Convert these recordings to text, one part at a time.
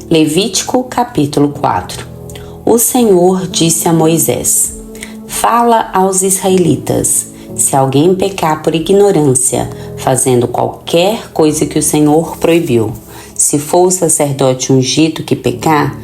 Levítico capítulo 4. O Senhor disse a Moisés: Fala aos israelitas, se alguém pecar por ignorância, fazendo qualquer coisa que o Senhor proibiu, se for o sacerdote ungido que pecar,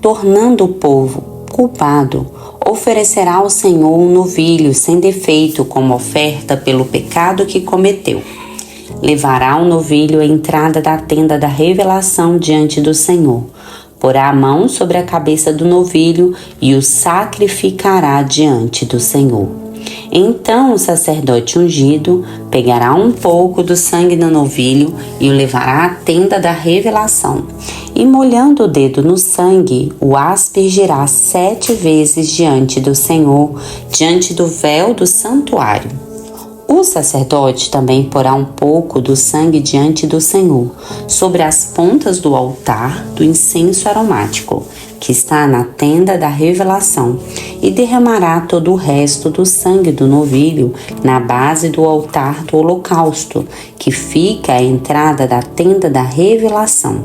tornando o povo culpado, oferecerá ao Senhor um novilho sem defeito como oferta pelo pecado que cometeu. Levará o novilho à entrada da tenda da revelação diante do Senhor. Porá a mão sobre a cabeça do novilho e o sacrificará diante do Senhor. Então o sacerdote ungido pegará um pouco do sangue do novilho e o levará à tenda da revelação. E molhando o dedo no sangue, o aspergirá 7 vezes diante do Senhor, diante do véu do santuário. O sacerdote também porá um pouco do sangue diante do Senhor, sobre as pontas do altar do incenso aromático, que está na tenda da revelação, e derramará todo o resto do sangue do novilho na base do altar do holocausto, que fica à entrada da tenda da revelação.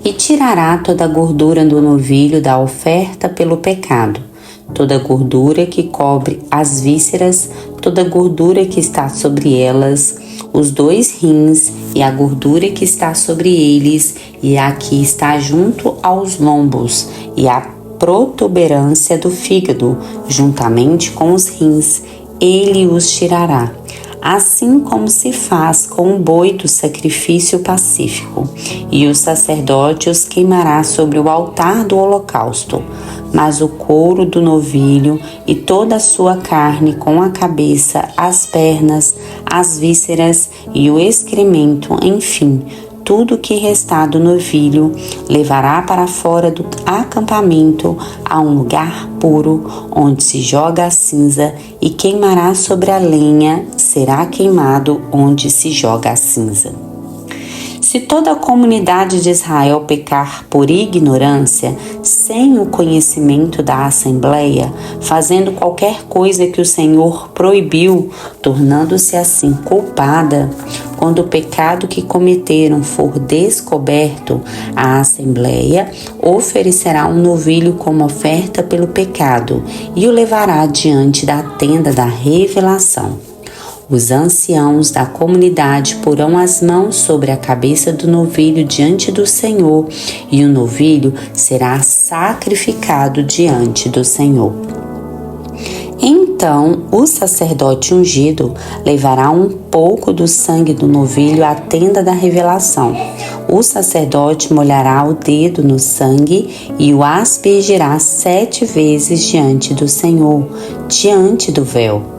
E tirará toda a gordura do novilho da oferta pelo pecado, toda a gordura que cobre as vísceras, toda a gordura que está sobre elas, os 2 rins e a gordura que está sobre eles, e a que está junto aos lombos, e a protuberância do fígado, juntamente com os rins, ele os tirará. Assim como se faz com o boi do sacrifício pacífico, e o sacerdote os queimará sobre o altar do holocausto. Mas o couro do novilho e toda a sua carne, com a cabeça, as pernas, as vísceras e o excremento, enfim, tudo que restar do novilho, levará para fora do acampamento a um lugar puro, onde se joga a cinza, e queimará sobre a lenha, será queimado onde se joga a cinza. Se toda a comunidade de Israel pecar por ignorância, sem o conhecimento da Assembleia, fazendo qualquer coisa que o Senhor proibiu, tornando-se assim culpada, quando o pecado que cometeram for descoberto, a Assembleia oferecerá um novilho como oferta pelo pecado e o levará diante da tenda da revelação. Os anciãos da comunidade porão as mãos sobre a cabeça do novilho diante do Senhor, e o novilho será sacrificado diante do Senhor. Então o sacerdote ungido levará um pouco do sangue do novilho à tenda da revelação. O sacerdote molhará o dedo no sangue e o aspergirá 7 vezes diante do Senhor, diante do véu.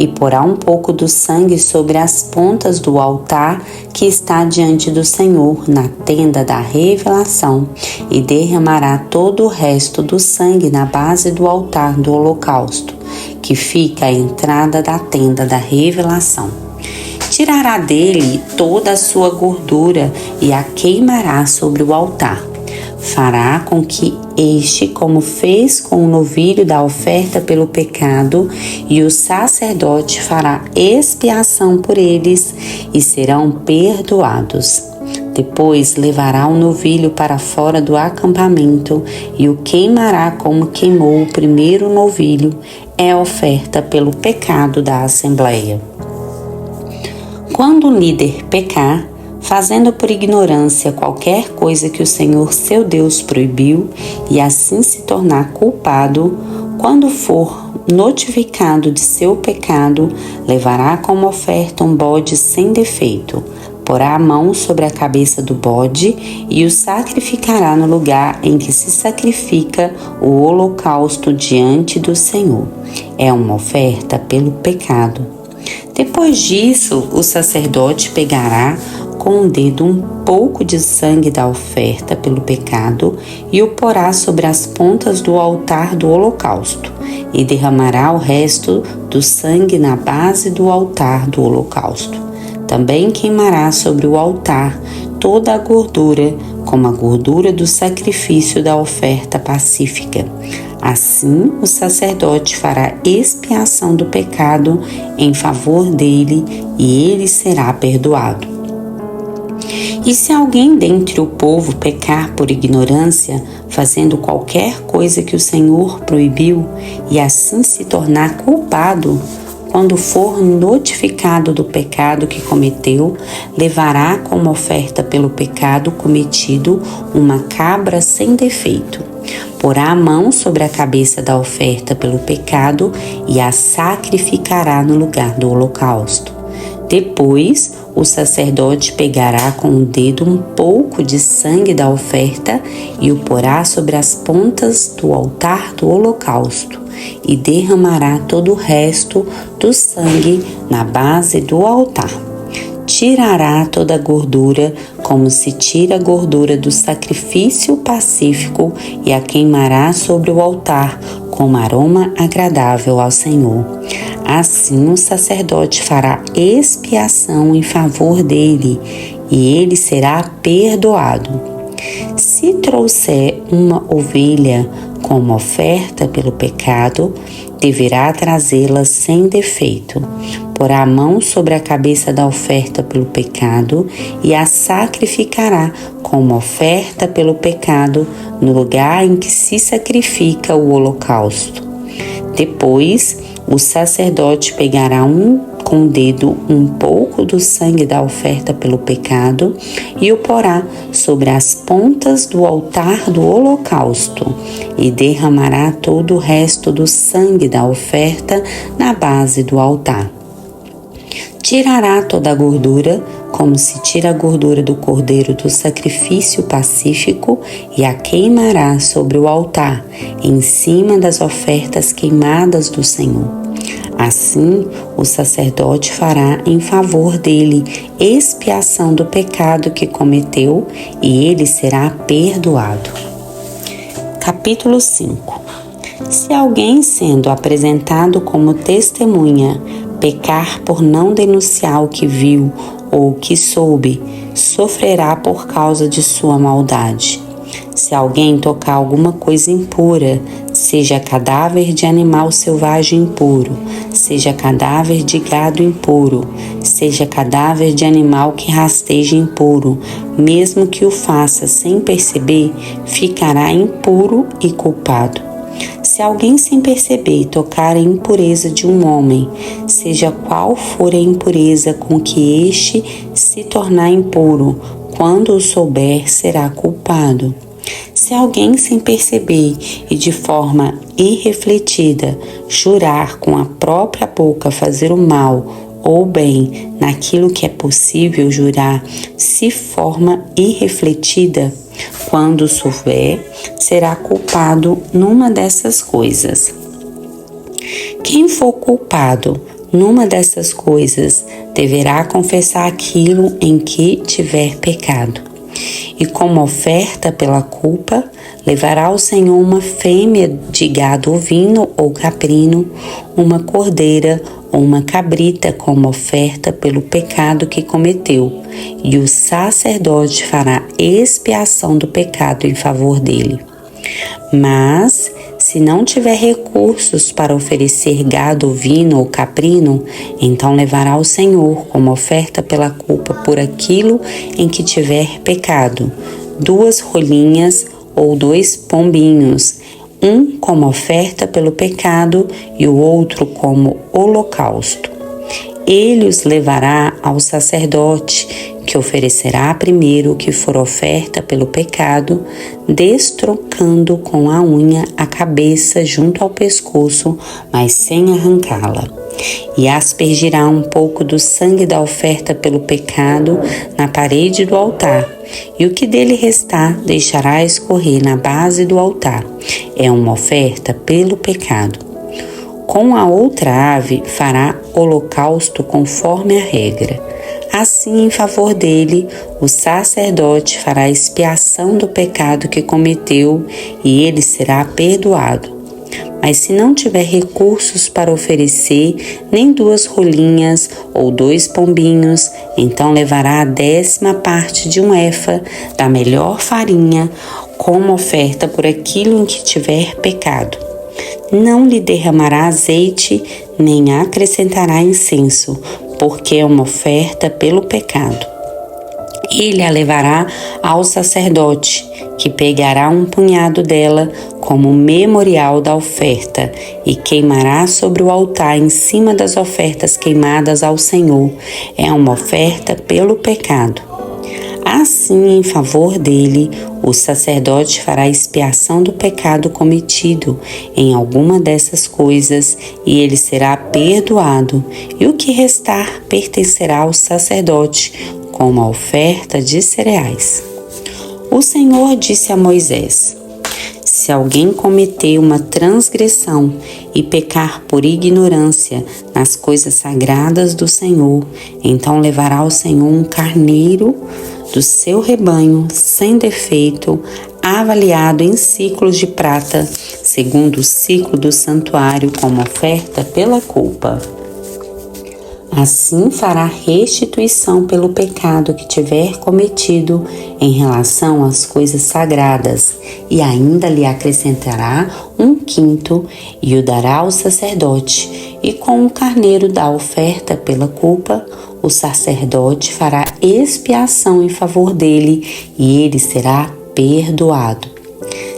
E porá um pouco do sangue sobre as pontas do altar que está diante do Senhor, na tenda da revelação, e derramará todo o resto do sangue na base do altar do holocausto, que fica à entrada da tenda da revelação. Tirará dele toda a sua gordura e a queimará sobre o altar. Fará com que este, como fez com o novilho da oferta pelo pecado, e o sacerdote fará expiação por eles e serão perdoados. Depois levará o novilho para fora do acampamento e o queimará como queimou o primeiro novilho, é oferta pelo pecado da Assembleia. Quando o líder pecar, fazendo por ignorância qualquer coisa que o Senhor seu Deus proibiu, e assim se tornar culpado, quando for notificado de seu pecado, levará como oferta um bode sem defeito, porá a mão sobre a cabeça do bode e o sacrificará no lugar em que se sacrifica o holocausto diante do Senhor. É uma oferta pelo pecado. Depois disso, o sacerdote pegará com o dedo um pouco de sangue da oferta pelo pecado e o porá sobre as pontas do altar do holocausto, e derramará o resto do sangue na base do altar do holocausto. Também queimará sobre o altar toda a gordura, como a gordura do sacrifício da oferta pacífica. Assim, o sacerdote fará expiação do pecado em favor dele, e ele será perdoado. E se alguém dentre o povo pecar por ignorância, fazendo qualquer coisa que o Senhor proibiu, e assim se tornar culpado, quando for notificado do pecado que cometeu, levará como oferta pelo pecado cometido uma cabra sem defeito. Porá a mão sobre a cabeça da oferta pelo pecado e a sacrificará no lugar do holocausto. Depois, o sacerdote pegará com o dedo um pouco de sangue da oferta e o porá sobre as pontas do altar do holocausto e derramará todo o resto do sangue na base do altar. Tirará toda a gordura, como se tira a gordura do sacrifício pacífico, e a queimará sobre o altar, como aroma agradável ao Senhor. Assim o sacerdote fará expiação em favor dele, e ele será perdoado. Se trouxer uma ovelha como oferta pelo pecado, deverá trazê-la sem defeito. Porá a mão sobre a cabeça da oferta pelo pecado e a sacrificará como oferta pelo pecado no lugar em que se sacrifica o holocausto. Depois, o sacerdote pegará com o dedo um pouco do sangue da oferta pelo pecado e o porá sobre as pontas do altar do holocausto e derramará todo o resto do sangue da oferta na base do altar. Tirará toda a gordura, como se tira a gordura do cordeiro do sacrifício pacífico, e a queimará sobre o altar, em cima das ofertas queimadas do Senhor. Assim, o sacerdote fará em favor dele expiação do pecado que cometeu, e ele será perdoado. Capítulo 5. Se alguém, sendo apresentado como testemunha, pecar por não denunciar o que viu ou o que soube, sofrerá por causa de sua maldade. Se alguém tocar alguma coisa impura, seja cadáver de animal selvagem impuro, seja cadáver de gado impuro, seja cadáver de animal que rasteja impuro, mesmo que o faça sem perceber, ficará impuro e culpado. Se alguém sem perceber tocar a impureza de um homem, seja qual for a impureza com que este se tornar impuro, quando o souber, será culpado. Se alguém sem perceber e de forma irrefletida jurar com a própria boca fazer o mal ou bem naquilo que é possível jurar, se forma irrefletida, quando souber, será culpado numa dessas coisas. Quem for culpado numa dessas coisas deverá confessar aquilo em que tiver pecado. E como oferta pela culpa, levará ao Senhor uma fêmea de gado ovino ou caprino, uma cordeira ou uma cabrita como oferta pelo pecado que cometeu, e o sacerdote fará expiação do pecado em favor dele. Mas, se não tiver recursos para oferecer gado ovino ou caprino, então levará ao Senhor como oferta pela culpa por aquilo em que tiver pecado, 2 rolinhas ou 2 pombinhos, um como oferta pelo pecado e o outro como holocausto. Ele os levará ao sacerdote, que oferecerá primeiro o que for oferta pelo pecado, destrocando com a unha a cabeça junto ao pescoço, mas sem arrancá-la. E aspergirá um pouco do sangue da oferta pelo pecado na parede do altar, e o que dele restar deixará escorrer na base do altar. É uma oferta pelo pecado. Com a outra ave fará holocausto conforme a regra. Assim, em favor dele, o sacerdote fará expiação do pecado que cometeu, e ele será perdoado. Mas se não tiver recursos para oferecer nem 2 rolinhas ou 2 pombinhos, então levará a 10ª parte de um efa da melhor farinha como oferta por aquilo em que tiver pecado. Não lhe derramará azeite, nem acrescentará incenso, porque é uma oferta pelo pecado. Ele a levará ao sacerdote, que pegará um punhado dela como memorial da oferta e queimará sobre o altar em cima das ofertas queimadas ao Senhor. É uma oferta pelo pecado. Assim, em favor dele, o sacerdote fará expiação do pecado cometido em alguma dessas coisas, e ele será perdoado, e o que restar pertencerá ao sacerdote, como a oferta de cereais. O Senhor disse a Moisés: se alguém cometer uma transgressão e pecar por ignorância nas coisas sagradas do Senhor, então levará ao Senhor um carneiro do seu rebanho, sem defeito, avaliado em ciclos de prata, segundo o ciclo do santuário, como oferta pela culpa. Assim fará restituição pelo pecado que tiver cometido em relação às coisas sagradas, e ainda lhe acrescentará 1/5 e o dará ao sacerdote, e com o carneiro da oferta pela culpa, o sacerdote fará expiação em favor dele, e ele será perdoado.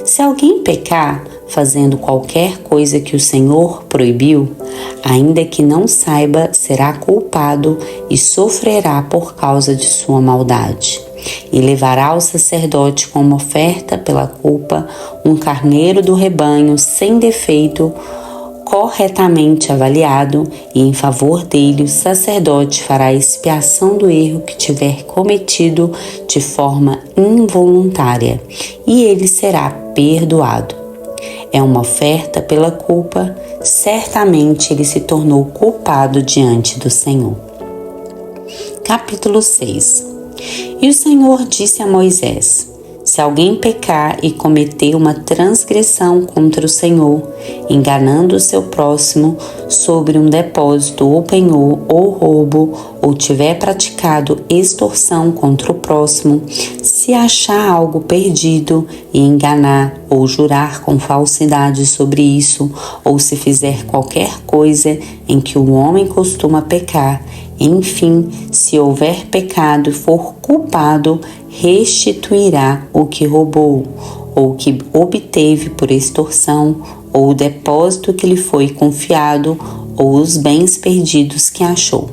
Se alguém pecar, fazendo qualquer coisa que o Senhor proibiu, ainda que não saiba, será culpado e sofrerá por causa de sua maldade. E levará ao sacerdote como oferta pela culpa um carneiro do rebanho sem defeito, corretamente avaliado, e em favor dele o sacerdote fará expiação do erro que tiver cometido de forma involuntária, e ele será perdoado. É uma oferta pela culpa, certamente ele se tornou culpado diante do Senhor. Capítulo 6. E o Senhor disse a Moisés: se alguém pecar e cometer uma transgressão contra o Senhor, enganando o seu próximo sobre um depósito ou penhor ou roubo, ou tiver praticado extorsão contra o próximo, se achar algo perdido e enganar ou jurar com falsidade sobre isso, ou se fizer qualquer coisa em que o homem costuma pecar, enfim, se houver pecado e for culpado, restituirá o que roubou, ou que obteve por extorsão, ou o depósito que lhe foi confiado, ou os bens perdidos que achou,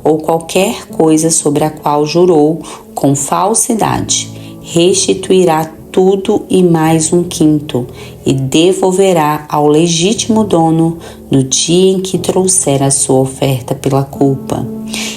ou qualquer coisa sobre a qual jurou com falsidade. Restituirá tudo e mais 1/5, e devolverá ao legítimo dono no dia em que trouxer a sua oferta pela culpa.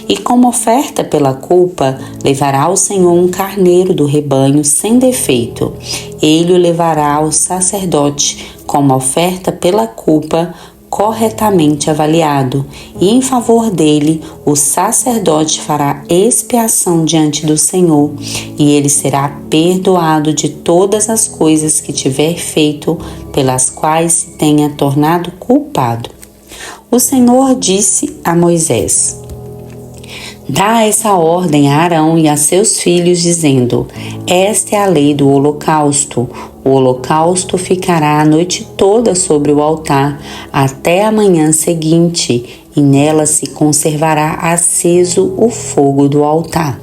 E como oferta pela culpa, levará ao Senhor um carneiro do rebanho sem defeito. Ele o levará ao sacerdote como oferta pela culpa, corretamente avaliado, e em favor dele o sacerdote fará expiação diante do Senhor, e ele será perdoado de todas as coisas que tiver feito, pelas quais se tenha tornado culpado. O Senhor disse a Moisés: dá essa ordem a Arão e a seus filhos, dizendo: esta é a lei do holocausto. O holocausto ficará a noite toda sobre o altar, até a manhã seguinte, e nela se conservará aceso o fogo do altar.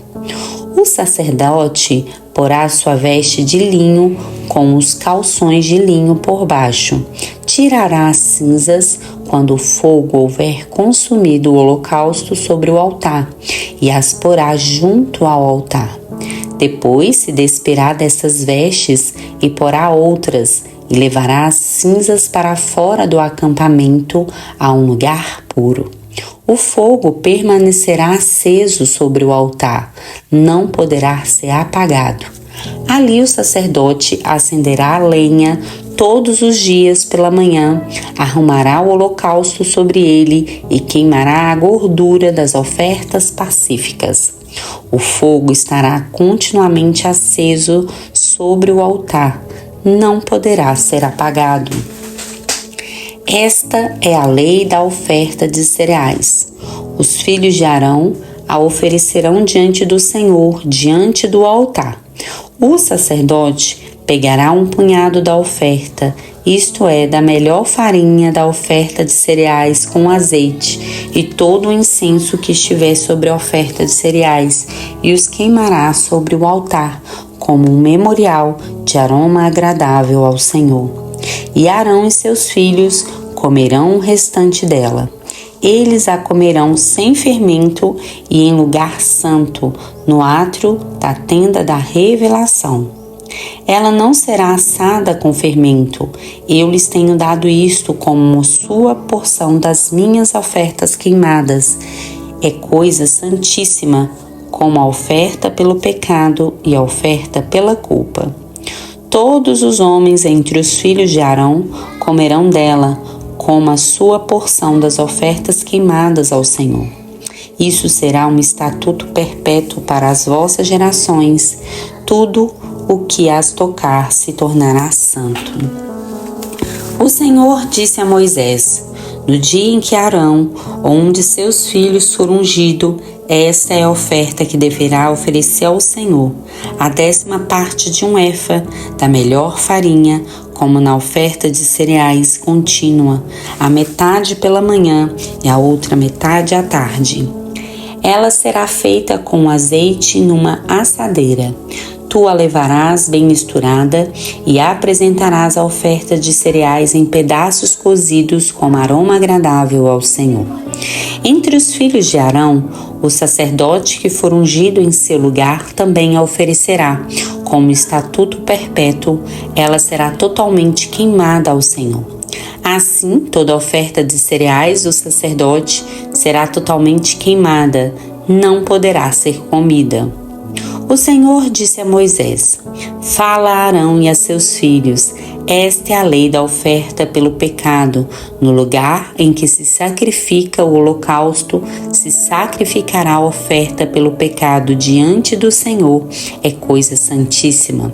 O sacerdote porá sua veste de linho com os calções de linho por baixo. Tirará as cinzas quando o fogo houver consumido o holocausto sobre o altar, e as porá junto ao altar. Depois se despirá dessas vestes e porá outras, e levará as cinzas para fora do acampamento a um lugar puro. O fogo permanecerá aceso sobre o altar, não poderá ser apagado. Ali o sacerdote acenderá a lenha todos os dias pela manhã, arrumará o holocausto sobre ele e queimará a gordura das ofertas pacíficas. O fogo estará continuamente aceso sobre o altar, não poderá ser apagado. Esta é a lei da oferta de cereais. Os filhos de Arão a oferecerão diante do Senhor, diante do altar. O sacerdote pegará um punhado da oferta isto é, da melhor farinha da oferta de cereais com azeite, e todo o incenso que estiver sobre a oferta de cereais, e os queimará sobre o altar, como um memorial de aroma agradável ao Senhor. E Arão e seus filhos comerão o restante dela. Eles a comerão sem fermento e em lugar santo, no átrio da tenda da revelação. Ela não será assada com fermento. Eu lhes tenho dado isto como sua porção das minhas ofertas queimadas. É coisa santíssima, como a oferta pelo pecado e a oferta pela culpa. Todos os homens entre os filhos de Arão comerão dela, como a sua porção das ofertas queimadas ao Senhor. Isso será um estatuto perpétuo para as vossas gerações. Tudo o que as tocar se tornará santo. O Senhor disse a Moisés: no dia em que Arão ou um de seus filhos for ungido, esta é a oferta que deverá oferecer ao Senhor: a 10ª parte de um efa da melhor farinha, como na oferta de cereais contínua, a metade pela manhã e a outra metade à tarde. Ela será feita com azeite numa assadeira. Tu a levarás bem misturada e apresentarás a oferta de cereais em pedaços cozidos como aroma agradável ao Senhor. Entre os filhos de Arão, o sacerdote que for ungido em seu lugar também a oferecerá. Como estatuto perpétuo, ela será totalmente queimada ao Senhor. Assim, toda oferta de cereais do sacerdote será totalmente queimada, não poderá ser comida. O Senhor disse a Moisés: fala a Arão e a seus filhos, esta é a lei da oferta pelo pecado. No lugar em que se sacrifica o holocausto, se sacrificará a oferta pelo pecado diante do Senhor, é coisa santíssima.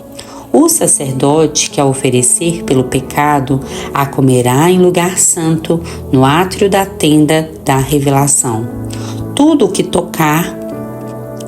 O sacerdote que a oferecer pelo pecado, a comerá em lugar santo, no átrio da tenda da revelação. Tudo o que tocar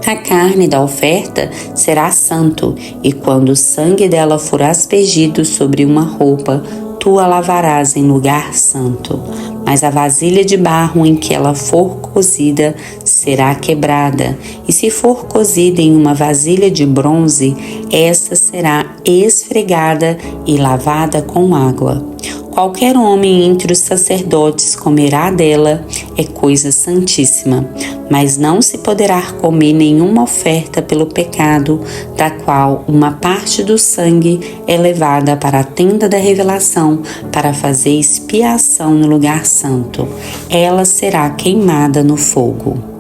a carne da oferta será santo, e quando o sangue dela for aspergido sobre uma roupa, tu a lavarás em lugar santo. Mas a vasilha de barro em que ela for cozida será quebrada, e se for cozida em uma vasilha de bronze, essa será esfregada e lavada com água. Qualquer homem entre os sacerdotes comerá dela, é coisa santíssima, mas não se poderá comer nenhuma oferta pelo pecado, da qual uma parte do sangue é levada para a tenda da revelação para fazer expiação no lugar santo. Ela será queimada no fogo.